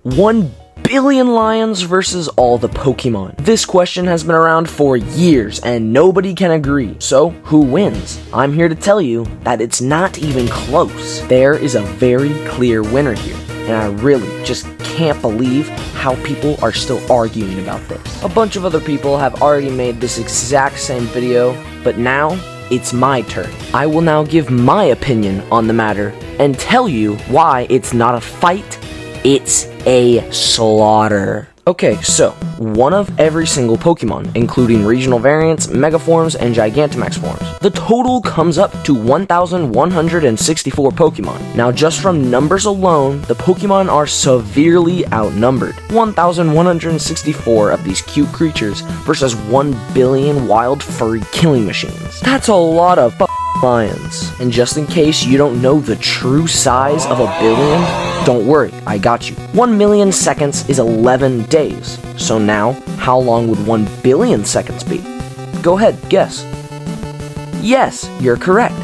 1 billion lions versus all the Pokemon? This question has been around for years and nobody can agree. So who wins? I'm here to tell you that it's not even close. There is a very clear winner here, and I really just can't believe how people are still arguing about this. A bunch of other people have already made this exact same video, but now it's my turn. I will now give my opinion on the matter and tell you why it's not a fight, it's a slaughter. Okay, so one of every single Pokemon, including regional variants, Megaforms, and Gigantamax forms. The total comes up to 1,164 Pokemon. Now, just from numbers alone, the Pokemon are severely outnumbered. 1,164 of these cute creatures versus 1 billion wild furry killing machines. That's a lot of lions. And just in case you don't know the true size of a billion, don't worry, I got you. 1 million seconds is 11 days. So now, how long would 1 billion seconds be? Go ahead, guess. Yes, you're correct.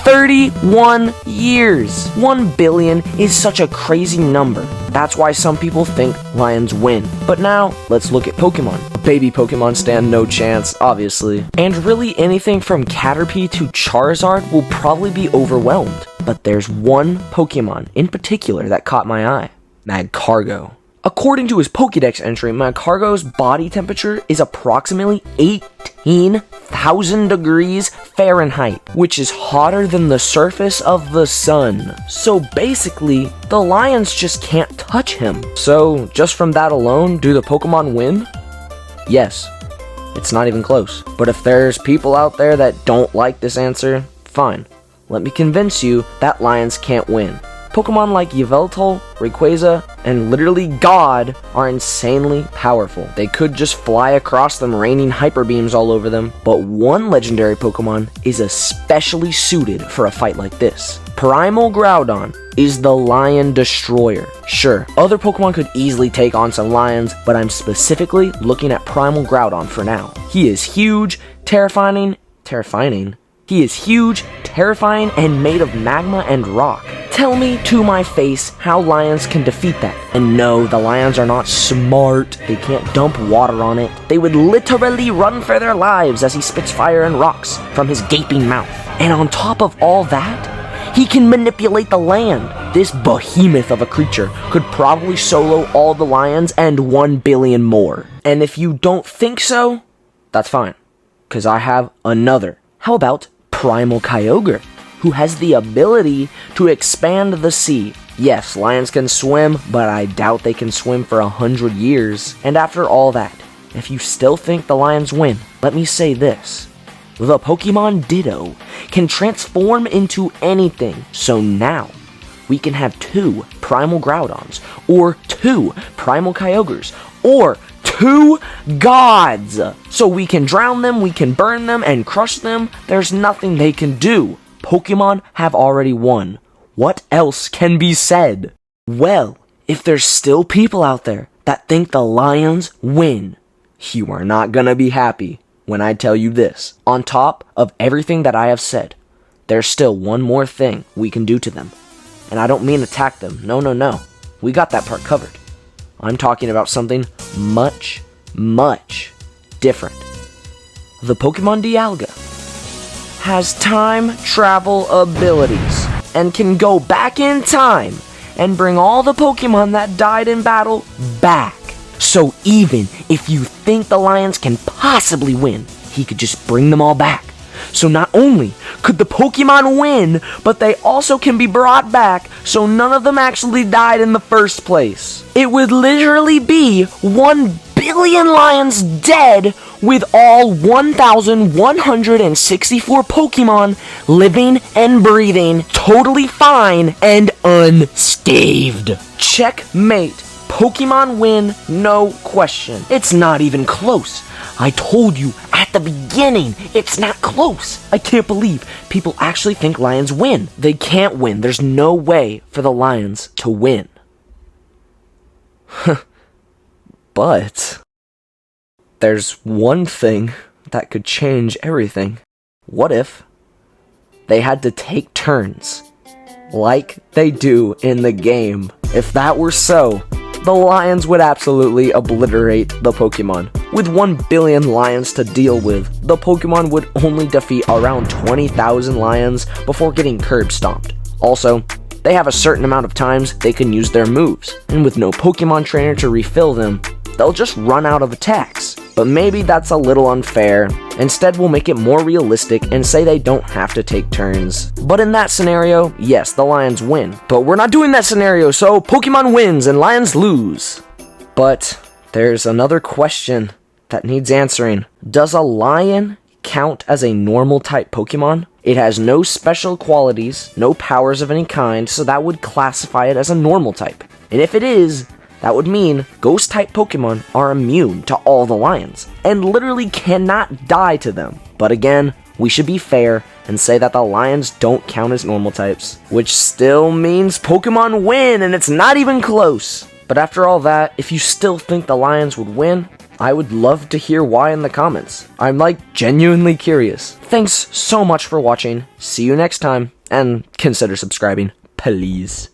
31 years! 1 billion is such a crazy number. That's why some people think lions win. But now, let's look at Pokemon. Baby Pokemon stand no chance, obviously. And really anything from Caterpie to Charizard will probably be overwhelmed. But there's one Pokemon in particular that caught my eye. Magcargo. According to his Pokédex entry, Magcargo's body temperature is approximately 18,000 degrees Fahrenheit, which is hotter than the surface of the sun. So basically, the lions just can't touch him. So just from that alone, do the Pokemon win? Yes. It's not even close. But if there's people out there that don't like this answer, fine. Let me convince you that lions can't win. Pokemon like Yveltal, Rayquaza, and literally God are insanely powerful. They could just fly across them, raining hyper beams all over them. But one legendary Pokemon is especially suited for a fight like this. Primal Groudon is the Lion Destroyer. Sure, other Pokemon could easily take on some lions, but I'm specifically looking at Primal Groudon for now. He is huge, terrifying. He is huge, terrifying, and made of magma and rock. Tell me to my face how lions can defeat that. And no, the lions are not smart. They can't dump water on it. They would literally run for their lives as he spits fire and rocks from his gaping mouth. And on top of all that, he can manipulate the land. This behemoth of a creature could probably solo all the lions and 1 billion more. And if you don't think so, that's fine, because I have another. How about Primal Kyogre, who has the ability to expand the sea? Yes, lions can swim, but I doubt they can swim for 100 years. And after all that, if you still think the lions win, let me say this. The Pokemon Ditto can transform into anything, so now we can have 2 Primal Groudons, or 2 Primal Kyogres, or 2 gods! So we can drown them, we can burn them, and crush them. There's nothing they can do. Pokemon have already won. What else can be said? Well, if there's still people out there that think the lions win, you are not gonna be happy when I tell you this. On top of everything that I have said, there's still one more thing we can do to them. And I don't mean attack them. No. We got that part covered. I'm talking about something much, much different. The Pokemon Dialga has time travel abilities and can go back in time and bring all the Pokemon that died in battle back. So even if you think the lions can possibly win, he could just bring them all back. So not only could the Pokemon win, but they also can be brought back so none of them actually died in the first place. It would literally be 1 billion lions dead with all 1,164 Pokemon living and breathing totally fine and unscathed. Checkmate. Pokemon win, no question. It's not even close. I told you at the beginning, it's not close. I can't believe people actually think lions win. They can't win. There's no way for the lions to win. But there's one thing that could change everything. What if they had to take turns like they do in the game? If that were so, the lions would absolutely obliterate the Pokemon. With 1 billion lions to deal with, the Pokemon would only defeat around 20,000 lions before getting curb stomped. Also, they have a certain amount of times they can use their moves, and with no Pokemon trainer to refill them, they'll just run out of attacks. But maybe that's a little unfair. Instead, we'll make it more realistic and say they don't have to take turns. But in that scenario, yes, the lions win. But we're not doing that scenario, so Pokemon wins and lions lose. But there's another question that needs answering. Does a lion count as a normal type Pokemon? It has no special qualities, no powers of any kind, so that would classify it as a normal type. And if it is, that would mean ghost-type Pokemon are immune to all the lions, and literally cannot die to them. But again, we should be fair and say that the lions don't count as normal types, which still means Pokemon win, and it's not even close. But after all that, if you still think the lions would win, I would love to hear why in the comments. I'm genuinely curious. Thanks so much for watching, see you next time, and consider subscribing, please.